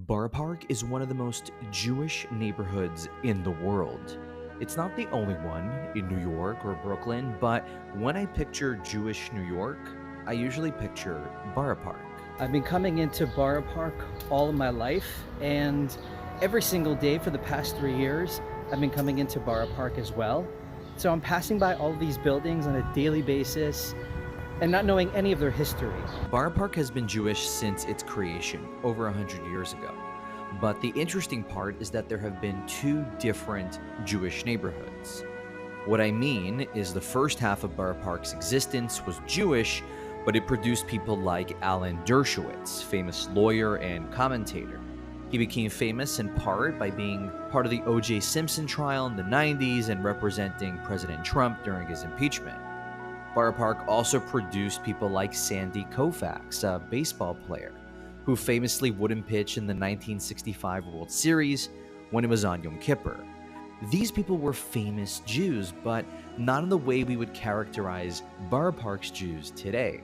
Borough Park is one of the most Jewish neighborhoods in the world. It's not the only one in New York or Brooklyn, but when I picture Jewish New York, I usually picture Borough Park. I've been coming into Borough Park all of my life, and every single day for the past 3 years, I've been coming into Borough Park as well. So I'm passing by all of these buildings on a daily basis and not knowing any of their history. Borough Park has been Jewish since its creation, over 100 years ago. But the interesting part is that there have been two different Jewish neighborhoods. What I mean is the first half of Borough Park's existence was Jewish, but it produced people like Alan Dershowitz, famous lawyer and commentator. He became famous in part by being part of the O.J. Simpson trial in the 90s and representing President Trump during his impeachment. Borough Park also produced people like Sandy Koufax, a baseball player, who famously wouldn't pitch in the 1965 World Series when it was on Yom Kippur. These people were famous Jews, but not in the way we would characterize Borough Park's Jews today.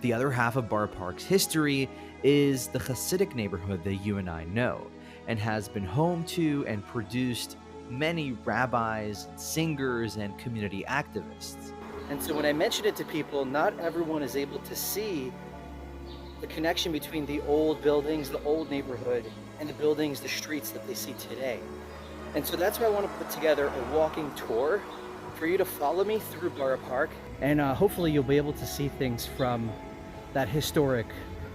The other half of Borough Park's history is the Hasidic neighborhood that you and I know, and has been home to and produced many rabbis, singers, and community activists. And so when I mention it to people, not everyone is able to see the connection between the old buildings, the old neighborhood, and the buildings, the streets that they see today. And so that's why I want to put together a walking tour for you to follow me through Borough Park, and hopefully you'll be able to see things from that historic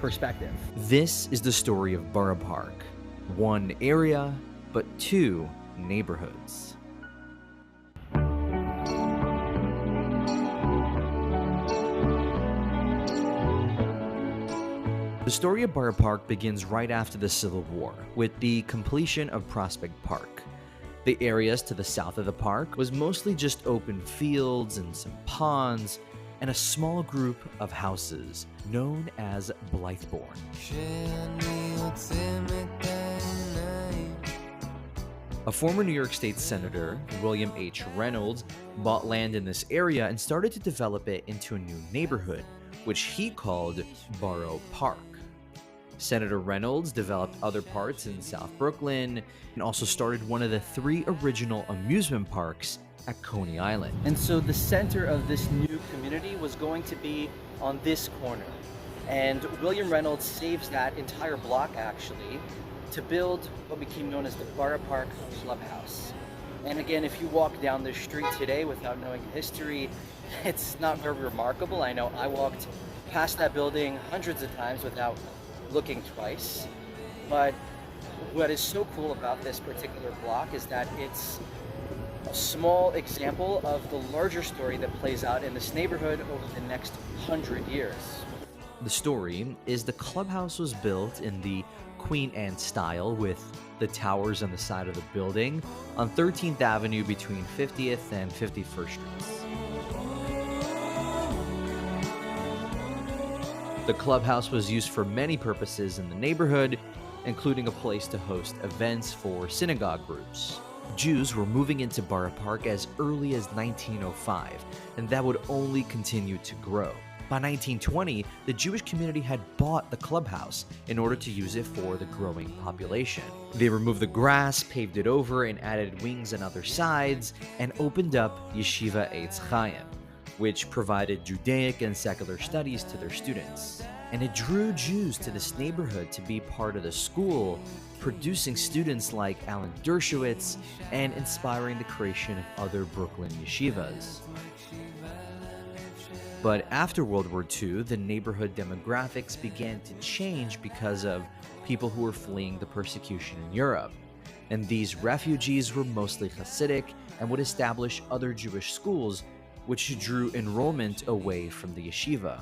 perspective. This is the story of Borough Park. One area, but two neighborhoods. The story of Borough Park begins right after the Civil War, with the completion of Prospect Park. The areas to the south of the park was mostly just open fields and some ponds, and a small group of houses known as Blytheborn. A former New York State Senator, William H. Reynolds, bought land in this area and started to develop it into a new neighborhood, which he called Borough Park. Senator Reynolds developed other parts in South Brooklyn and also started one of the 3 original amusement parks at Coney Island. And so the center of this new community was going to be on this corner. And William Reynolds saves that entire block actually to build what became known as the Borough Park Clubhouse. And again, if you walk down the street today without knowing the history, it's not very remarkable. I know I walked past that building hundreds of times without looking twice. But what is so cool about this particular block is that it's a small example of the larger story that plays out in this neighborhood over the next 100 years. The story is the clubhouse was built in the Queen Anne style with the towers on the side of the building on 13th Avenue between 50th and 51st Streets. The clubhouse was used for many purposes in the neighborhood, including a place to host events for synagogue groups. Jews were moving into Borough Park as early as 1905, and that would only continue to grow. By 1920, the Jewish community had bought the clubhouse in order to use it for the growing population. They removed the grass, paved it over, and added wings on other sides, and opened up Yeshiva Etz Chaim, which provided Judaic and secular studies to their students. And it drew Jews to this neighborhood to be part of the school, producing students like Alan Dershowitz and inspiring the creation of other Brooklyn yeshivas. But after World War II, the neighborhood demographics began to change because of people who were fleeing the persecution in Europe. And these refugees were mostly Hasidic and would establish other Jewish schools, which drew enrollment away from the yeshiva.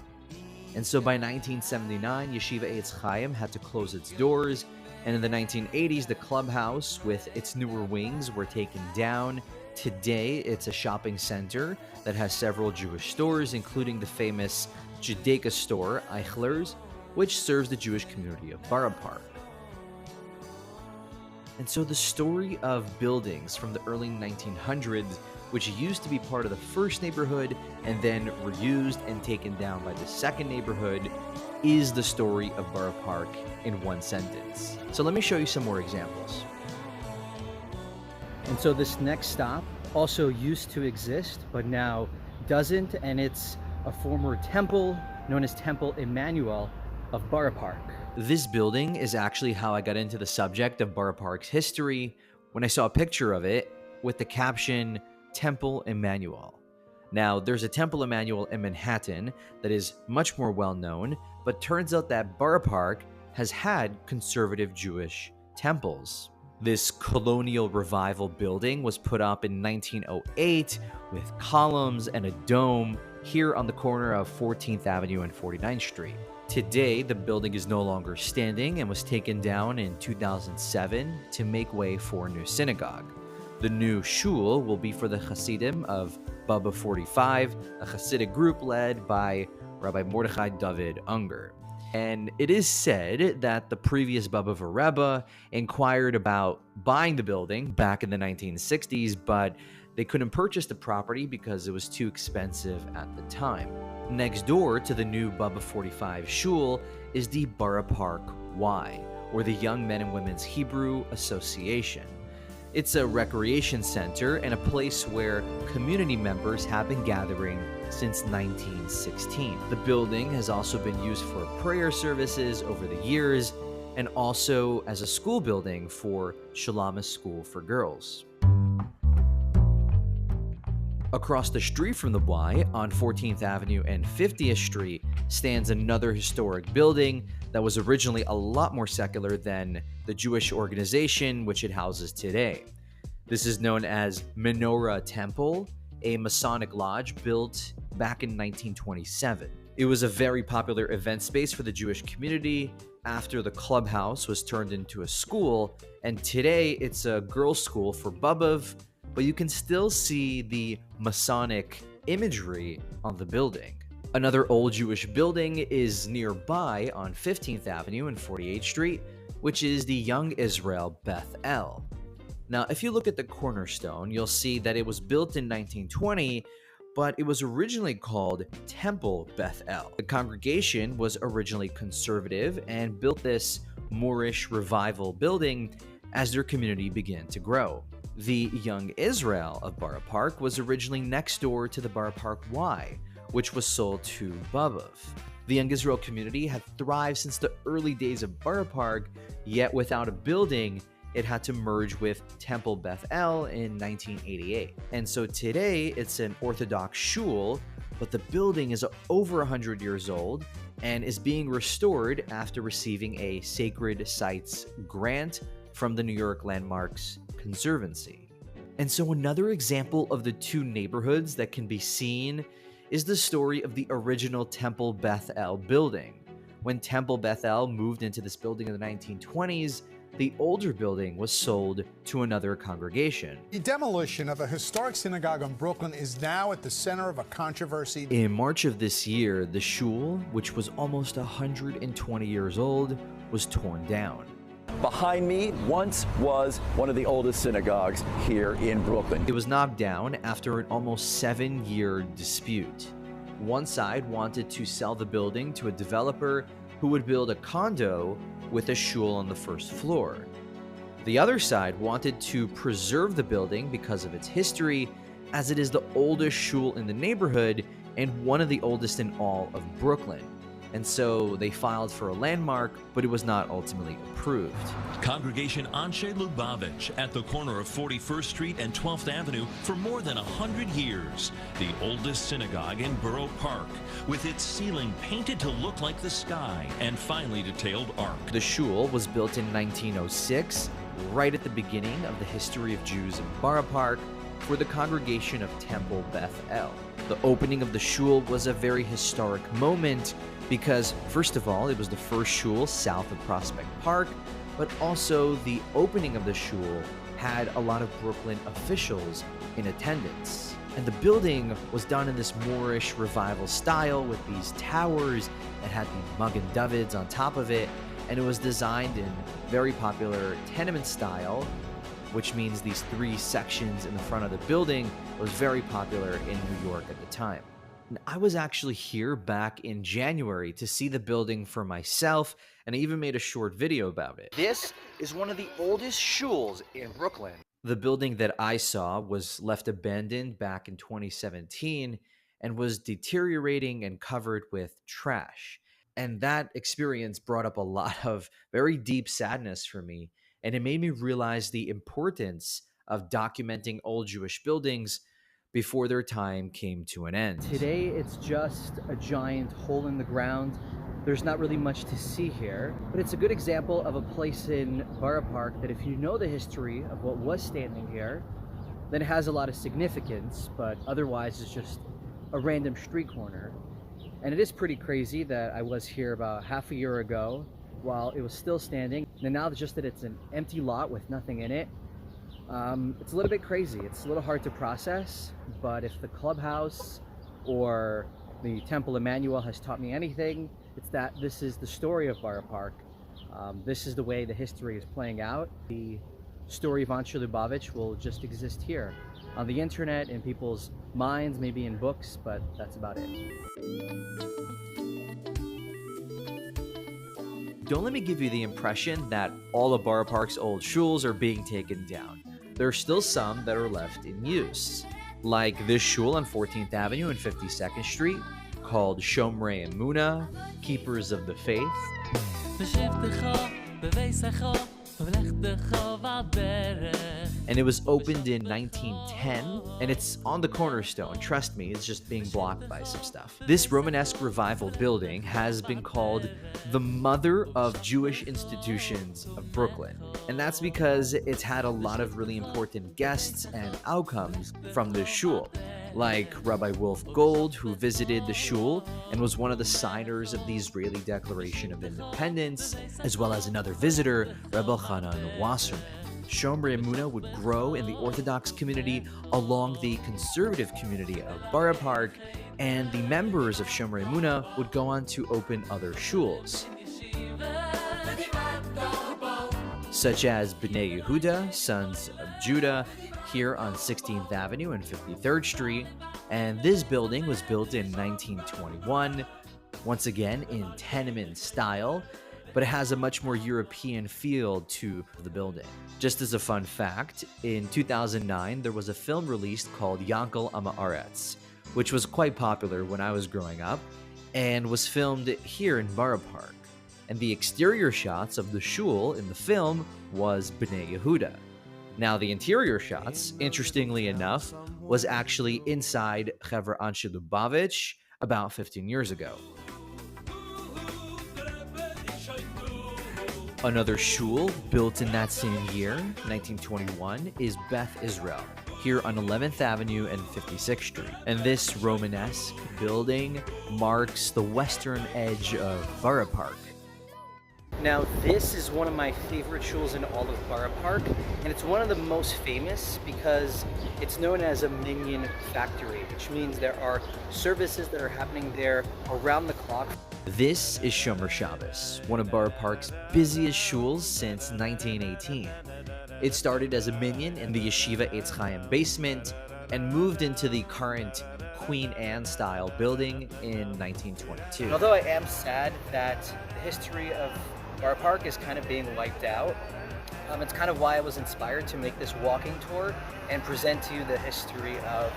And so by 1979, Yeshiva Etz Chaim had to close its doors, and in the 1980s, the clubhouse with its newer wings were taken down. Today, it's a shopping center that has several Jewish stores, including the famous Judaica store, Eichler's, which serves the Jewish community of Borough Park. And so the story of buildings from the early 1900s, which used to be part of the first neighborhood and then reused and taken down by the second neighborhood, is the story of Borough Park in one sentence. So let me show you some more examples. And so this next stop also used to exist, but now doesn't, and it's a former temple known as Temple Emmanuel of Borough Park. This building is actually how I got into the subject of Borough Park's history when I saw a picture of it with the caption, Temple Emmanuel. Now, there's a Temple Emmanuel in Manhattan that is much more well known, but turns out that Borough Park has had conservative Jewish temples. This colonial revival building was put up in 1908 with columns and a dome here on the corner of 14th Avenue and 49th Street. Today, the building is no longer standing and was taken down in 2007 to make way for a new synagogue. The new shul will be for the Hasidim of Baba 45, a Hasidic group led by Rabbi Mordechai David Unger. And it is said that the previous Baba Rebbe inquired about buying the building back in the 1960s, but they couldn't purchase the property because it was too expensive at the time. Next door to the new Baba 45 shul is the Borough Park Y, or the Young Men and Women's Hebrew Association. It's a recreation center and a place where community members have been gathering since 1916. The building has also been used for prayer services over the years and also as a school building for Shalama School for Girls. Across the street from the Y, on 14th Avenue and 50th Street, stands another historic building that was originally a lot more secular than the Jewish organization which it houses today. This is known as Menorah Temple, a Masonic lodge built back in 1927. It was a very popular event space for the Jewish community after the clubhouse was turned into a school, and today it's a girls' school for Babav, but you can still see the Masonic imagery on the building. Another old Jewish building is nearby on 15th Avenue and 48th Street, which is the Young Israel Beth El. Now, if you look at the cornerstone, you'll see that it was built in 1920, but it was originally called Temple Beth El. The congregation was originally conservative and built this Moorish revival building as their community began to grow. The Young Israel of Borough Park was originally next door to the Borough Park Y, which was sold to Babav. The Young Israel community had thrived since the early days of Borough Park, yet without a building, it had to merge with Temple Beth El in 1988. And so today, it's an Orthodox shul, but the building is over 100 years old and is being restored after receiving a Sacred Sites grant from the New York Landmarks Conservancy. And so another example of the two neighborhoods that can be seen is the story of the original Temple Beth El building. When Temple Beth El moved into this building in the 1920s, the older building was sold to another congregation. The demolition of a historic synagogue in Brooklyn is now at the center of a controversy. In March of this year, the shul, which was almost 120 years old, was torn down. Behind me once was one of the oldest synagogues here in Brooklyn. It was knocked down after an almost 7-year dispute. One side wanted to sell the building to a developer who would build a condo with a shul on the first floor. The other side wanted to preserve the building because of its history, as it is the oldest shul in the neighborhood and one of the oldest in all of Brooklyn. And so they filed for a landmark, but it was not ultimately approved. Congregation Anshei Lubawitz at the corner of 41st Street and 12th Avenue for more than 100 years. The oldest synagogue in Borough Park, with its ceiling painted to look like the sky and finely detailed arc. The shul was built in 1906, right at the beginning of the history of Jews in Borough Park, for the congregation of Temple Beth El. The opening of the shul was a very historic moment because, first of all, it was the first shul south of Prospect Park, but also the opening of the shul had a lot of Brooklyn officials in attendance. And the building was done in this Moorish revival style with these towers that had the Magen Davids on top of it, and it was designed in very popular tenement style, which means these 3 sections in the front of the building was very popular in New York at the time. I was actually here back in January to see the building for myself, and I even made a short video about it. This is one of the oldest shuls in Brooklyn. The building that I saw was left abandoned back in 2017 and was deteriorating and covered with trash. And that experience brought up a lot of very deep sadness for me, and it made me realize the importance of documenting old Jewish buildings before their time came to an end. Today, it's just a giant hole in the ground. There's not really much to see here, but it's a good example of a place in Borough Park that if you know the history of what was standing here, then it has a lot of significance, but otherwise it's just a random street corner. And it is pretty crazy that I was here about half a year ago while it was still standing, and now just that it's an empty lot with nothing in it, it's a little bit crazy. It's a little hard to process, but if the clubhouse or the Temple Emmanuel has taught me anything, it's that this is the story of Borough Park. This is the way the history is playing out. The story of Anshei Lubawitz will just exist here on the internet, in people's minds, maybe in books, but that's about it. Don't let me give you the impression that all of Borough Park's old shuls are being taken down. There are still some that are left in use, like this shul on 14th Avenue and 52nd Street, called Shomrei Emunah, Keepers of the Faith. And it was opened in 1910, and it's on the cornerstone. Trust me, it's just being blocked by some stuff. This Romanesque revival building has been called the mother of Jewish institutions of Brooklyn. And that's because it's had a lot of really important guests and outcomes from the shul, like Rabbi Wolf Gold, who visited the shul and was one of the signers of the Israeli Declaration of Independence, as well as another visitor, Rebbe Hanan Wasserman. Shomrei Emunah would grow in the Orthodox community along the conservative community of Borough Park, and the members of Shomrei Emunah would go on to open other shuls, such as Bnei Yehuda, Sons of Judah, here on 16th Avenue and 53rd Street, and this building was built in 1921, once again in tenement style, but it has a much more European feel to the building. Just as a fun fact, in 2009, there was a film released called Yankel Am Haaretz, which was quite popular when I was growing up, and was filmed here in Borough Park. And the exterior shots of the shul in the film was Bnei Yehuda. Now, the interior shots, interestingly enough, was actually inside Chevra Anshei Lubawitz about 15 years ago. Another shul built in that same year, 1921, is Beth, Israel, here on 11th Avenue and 56th Street. And this Romanesque building marks the western edge of Borough Park. Now, this is one of my favorite shuls in all of Borough Park, and it's one of the most famous because it's known as a minyan factory, which means there are services that are happening there around the clock. This is Shomer Shabbos, one of Borough Park's busiest shuls since 1918. It started as a minyan in the Yeshiva Etz Chaim basement and moved into the current Queen Anne style building in 1922. And although I am sad that the history of Borough Park is kind of being wiped out, it's kind of why I was inspired to make this walking tour and present to you the history of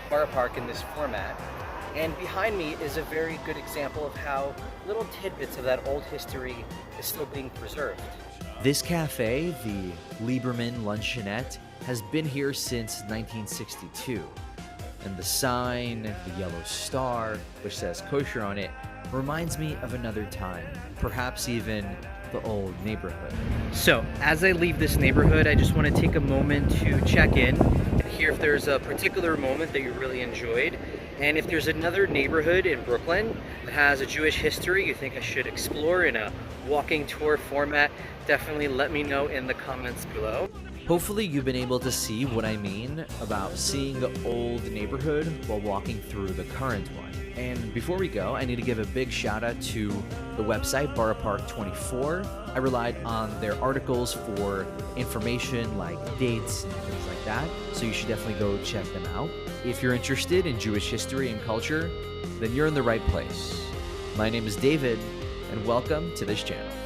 Borough Park in this format. And behind me is a very good example of how little tidbits of that old history is still being preserved. This cafe, the Lieberman Luncheonette, has been here since 1962. And the sign, the yellow star, which says kosher on it, reminds me of another time, perhaps even the old neighborhood. So, as I leave this neighborhood, I just want to take a moment to check in and hear if there's a particular moment that you really enjoyed. And if there's another neighborhood in Brooklyn that has a Jewish history you think I should explore in a walking tour format, definitely let me know in the comments below. Hopefully you've been able to see what I mean about seeing the old neighborhood while walking through the current one. And before we go, I need to give a big shout out to the website, Borough Park 24. I relied on their articles for information like dates and things like that, so you should definitely go check them out. If you're interested in Jewish history and culture, then you're in the right place. My name is David, and welcome to this channel.